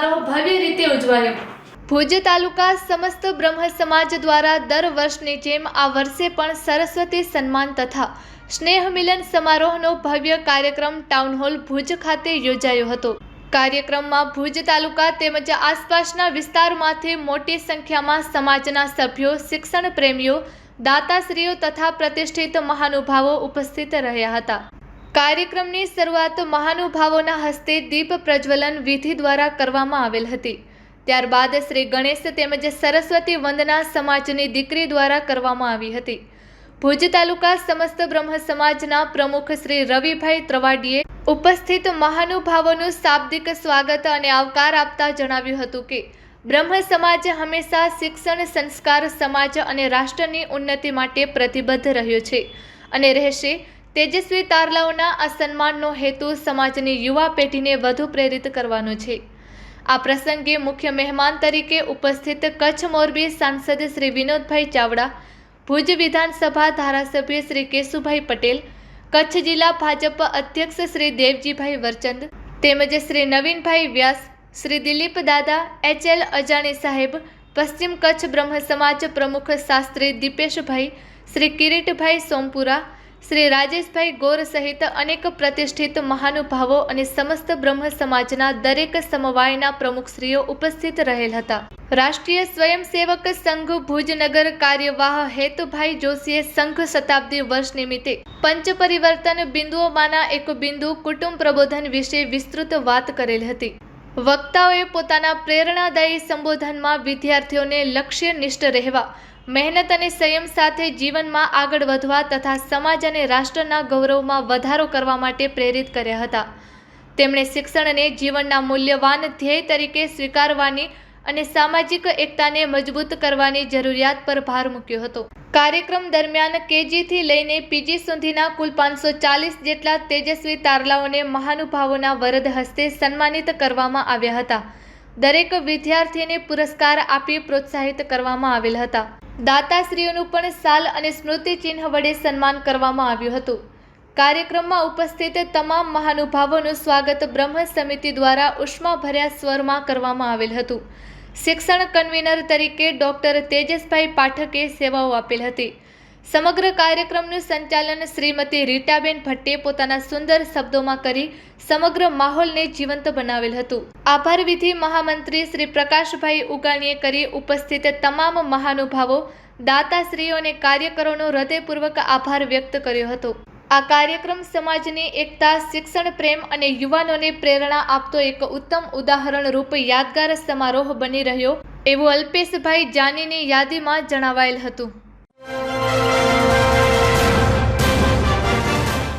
સમારોહ ભવ્ય રીતે ઉજવાયો। ભુજ તાલુકા સમસ્ત બ્રહ્મ સમાજ દ્વારા દર વર્ષની જેમ આ વર્ષે પણ સરસ્વતી સન્માન તથા સ્નેહ મિલન સમારોહનો ભવ્ય કાર્યક્રમ ટાઉન હોલ ભુજ ખાતે યોજાયો હતો। કાર્યક્રમમાં ભુજ તાલુકા તેમજ આસપાસના વિસ્તારમાંથી મોટી સંખ્યામાં સમાજના સભ્યો, શિક્ષણ પ્રેમીઓ, દાતાશ્રીઓ તથા પ્રતિષ્ઠિત મહાનુભાવો ઉપસ્થિત રહ્યા હતા। કાર્યક્રમની શરૂઆત મહાનુભાવોના હસ્તે દીપ પ્રજ્વલન વિધિ દ્વારા કરવામાં આવેલ હતી। ત્યારબાદ શ્રી ગણેશ તેમજ સરસ્વતી વંદના સમાજની દીકરી દ્વારા કરવામાં આવી હતી। ભુજ તાલુકા સમસ્ત બ્રહ્મ સમાજના પ્રમુખ શ્રી રવિભાઈ ત્રવાડીએ ઉપસ્થિત મહાનુભાવોનું શાબ્દિક સ્વાગત અને આવકાર આપતા જણાવ્યું હતું કે બ્રહ્મ સમાજ હંમેશા શિક્ષણ, સંસ્કાર, સમાજ અને રાષ્ટ્રની ઉન્નતિ માટે પ્રતિબદ્ધ રહ્યો છે અને રહેશે। તેજસ્વી તારલાઓના આ સન્માનનો હેતુ સમાજની યુવા પેઢીને વધુ પ્રેરિત કરવાનો છે। આ પ્રસંગે મુખ્ય મહેમાન તરીકે ઉપસ્થિત કચ્છ મોરબી સાંસદ શ્રી વિનોદભાઈ ચાવડા, ભુજ વિધાનસભા ધારાસભ્ય શ્રી કેશુભાઈ પટેલ, કચ્છ જિલ્લા ભાજપ અધ્યક્ષ શ્રી દેવજીભાઈ વરચંદ તેમજ શ્રી નવીનભાઈ વ્યાસ, શ્રી દિલીપ દાદા, HL અજાણી સાહેબ, પશ્ચિમ કચ્છ બ્રહ્મ સમાજ પ્રમુખ શાસ્ત્રી દીપેશભાઈ, શ્રી કિરીટભાઈ સોમપુરા, શ્રી રાજેશભાઈ ગોર સહિત અનેક પ્રતિષ્ઠિત મહાનુભાવો અને સમસ્ત બ્રહ્મ સમાજના દરેક સમવાયના પ્રમુખશ્રીઓ ઉપસ્થિત રહેલ હતા। રાષ્ટ્રીય સ્વયંસેવક સંઘ ભુજનગર કાર્યવાહ હેતુભાઈ જોશીએ સંઘ શતાબ્દી વર્ષ નિમિત્તે પંચ પરિવર્તન બિંદુઓમાંના એક બિંદુ કુટુંબ પ્રબોધન વિશે વિસ્તૃત વાત કરેલ હતી। વક્તાઓએ પોતાના પ્રેરણાદાયી સંબોધનમાં વિદ્યાર્થીઓને લક્ષ્યનિષ્ઠ રહેવા, મહેનત અને સંયમ સાથે જીવનમાં આગળ વધવા તથા સમાજ અને રાષ્ટ્રના ગૌરવમાં વધારો કરવા માટે પ્રેરિત કર્યા હતા। તેમણે શિક્ષણને જીવનના મૂલ્યવાન ધ્યેય તરીકે સ્વીકારવાની અને સામાજિક એકતાને મજબૂત કરવાની જરૂરિયાત પર ભાર મૂક્યો હતો। કાર્યક્રમ દરમિયાન KG થી લઈને PG સુધીના કુલ 540 જેટલા તેજસ્વી તારલાઓને મહાનુભાવોના વરદ હસ્તે સન્માનિત કરવામાં આવ્યા હતા। દરેક વિદ્યાર્થીને પુરસ્કાર આપી પ્રોત્સાહિત કરવામાં આવેલ હતા। દાતાશ્રીઓનું પણ શાલ અને સ્મૃતિ ચિહ્ન વડે સન્માન કરવામાં આવ્યું હતું। કાર્યક્રમમાં ઉપસ્થિત તમામ મહાનુભાવોનું સ્વાગત બ્રહ્મ સમિતિ દ્વારા ઉષ્માભર્યા સ્વરમાં કરવામાં આવેલ હતું। શિક્ષણ કન્વીનર તરીકે ડોક્ટર તેજસભાઈ પાઠકે સેવાઓ આપેલ હતી। સમગ્ર કાર્યક્રમનું સંચાલન શ્રીમતી રીટાબેન ભટ્ટે પોતાના સુંદર શબ્દોમાં કરી સમગ્ર માહોલને જીવંત બનાવેલ હતું। આભાર વિધિ મહામંત્રી શ્રી પ્રકાશભાઈ ઉગાણીએ કરી ઉપસ્થિત તમામ મહાનુભાવો, દાતાશ્રીઓ અને કાર્યકરોનો હૃદયપૂર્વક આભાર વ્યક્ત કર્યો હતો। આ કાર્યક્રમ સમાજની એકતા, શિક્ષણ પ્રેમ અને યુવાનોને પ્રેરણા આપતો એક ઉત્તમ ઉદાહરણ રૂપ યાદગાર સમારોહ બની રહ્યો એવું અલ્પેશભાઈ જાનીની યાદીમાં જણાવાયેલ હતું।